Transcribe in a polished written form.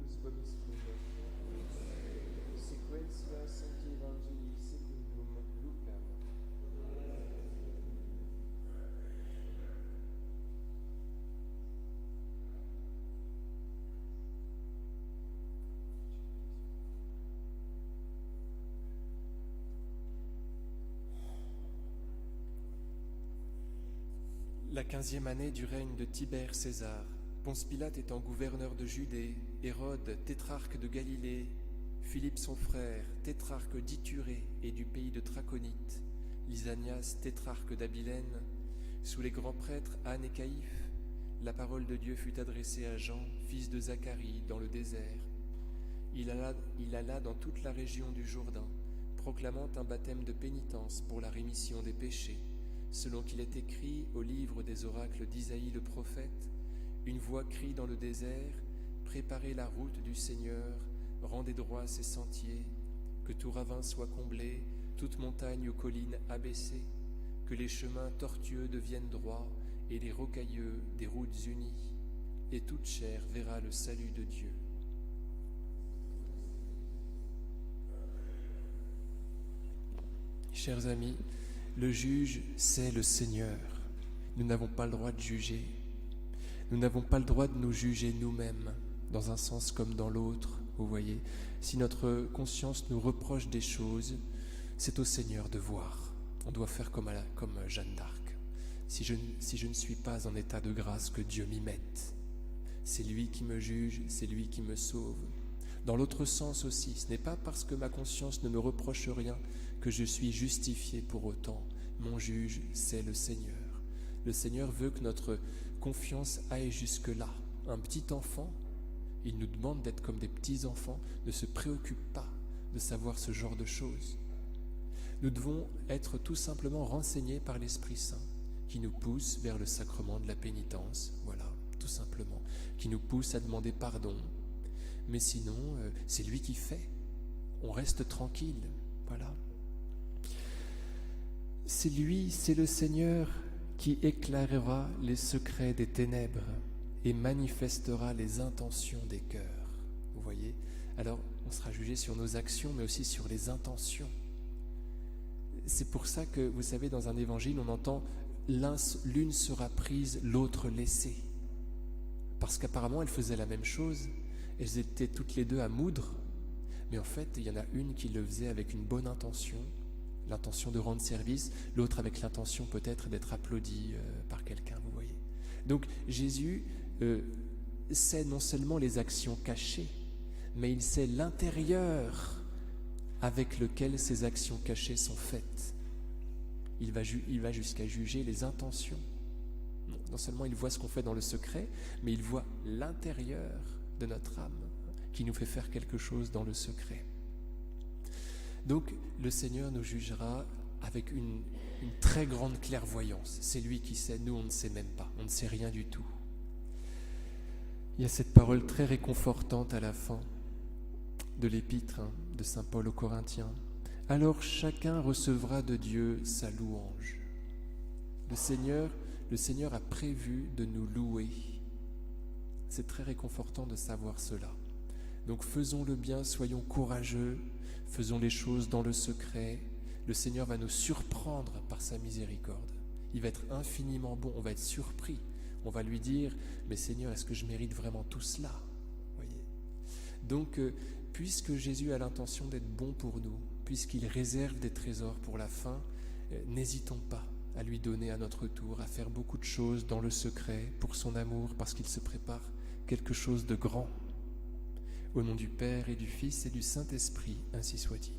Dominus vobiscum. Sequentia Sancti Evangelii secundum Lucam. La 15e année du règne de Tibère César, Ponce Pilate étant gouverneur de Judée, Hérode, tétrarque de Galilée, Philippe son frère, tétrarque d'Iturée et du pays de Traconite, Lysanias, tétrarque d'Abilène, sous les grands prêtres Anne et Caïphe, la parole de Dieu fut adressée à Jean, fils de Zacharie, dans le désert. Il alla dans toute la région du Jourdain, proclamant un baptême de pénitence pour la rémission des péchés, selon qu'il est écrit au livre des oracles d'Isaïe le prophète, une voix crie dans le désert, préparez la route du Seigneur, rendez droits ses sentiers, que tout ravin soit comblé, toute montagne ou colline abaissée, que les chemins tortueux deviennent droits et les rocailleux des routes unies, et toute chair verra le salut de Dieu. Chers amis, le juge, c'est le Seigneur. Nous n'avons pas le droit de juger. Nous n'avons pas le droit de nous juger nous-mêmes, dans un sens comme dans l'autre, vous voyez. Si notre conscience nous reproche des choses, c'est au Seigneur de voir. On doit faire comme Jeanne d'Arc. Si je ne suis pas en état de grâce, que Dieu m'y mette. C'est lui qui me juge, c'est lui qui me sauve. Dans l'autre sens aussi, ce n'est pas parce que ma conscience ne me reproche rien que je suis justifié pour autant. Mon juge, c'est le Seigneur. Le Seigneur veut que notre confiance aille jusque-là. Un petit enfant, il nous demande d'être comme des petits-enfants, ne se préoccupe pas de savoir ce genre de choses. Nous devons être tout simplement renseignés par l'Esprit Saint, qui nous pousse vers le sacrement de la pénitence, voilà, tout simplement, qui nous pousse à demander pardon. Mais sinon, c'est lui qui fait. On reste tranquille, voilà. C'est lui, c'est le Seigneur qui éclairera les secrets des ténèbres et manifestera les intentions des cœurs. Vous voyez ? Alors, on sera jugé sur nos actions, mais aussi sur les intentions. C'est pour ça que, vous savez, dans un évangile, on entend « l'une sera prise, l'autre laissée ». Parce qu'apparemment, elles faisaient la même chose. Elles étaient toutes les deux à moudre. Mais en fait, il y en a une qui le faisait avec une bonne intention, l'intention de rendre service, l'autre avec l'intention peut-être d'être applaudi par quelqu'un, vous voyez. Donc Jésus sait non seulement les actions cachées, mais il sait l'intérieur avec lequel ces actions cachées sont faites. Il va jusqu'à juger les intentions. Non seulement il voit ce qu'on fait dans le secret, mais il voit l'intérieur de notre âme qui nous fait faire quelque chose dans le secret. Donc le Seigneur nous jugera avec une très grande clairvoyance. C'est lui qui sait, nous on ne sait même pas, on ne sait rien du tout. Il y a cette parole très réconfortante à la fin de l'épître de saint Paul aux Corinthiens. Alors chacun recevra de Dieu sa louange. Le Seigneur a prévu de nous louer. C'est très réconfortant de savoir cela. Donc faisons le bien, soyons courageux, faisons les choses dans le secret. Le Seigneur va nous surprendre par sa miséricorde. Il va être infiniment bon, on va être surpris. On va lui dire, mais Seigneur, est-ce que je mérite vraiment tout cela ? Voyez. Donc, puisque Jésus a l'intention d'être bon pour nous, puisqu'il réserve des trésors pour la fin, n'hésitons pas à lui donner à notre tour, à faire beaucoup de choses dans le secret pour son amour, parce qu'il se prépare quelque chose de grand. Au nom du Père et du Fils et du Saint-Esprit, ainsi soit-il.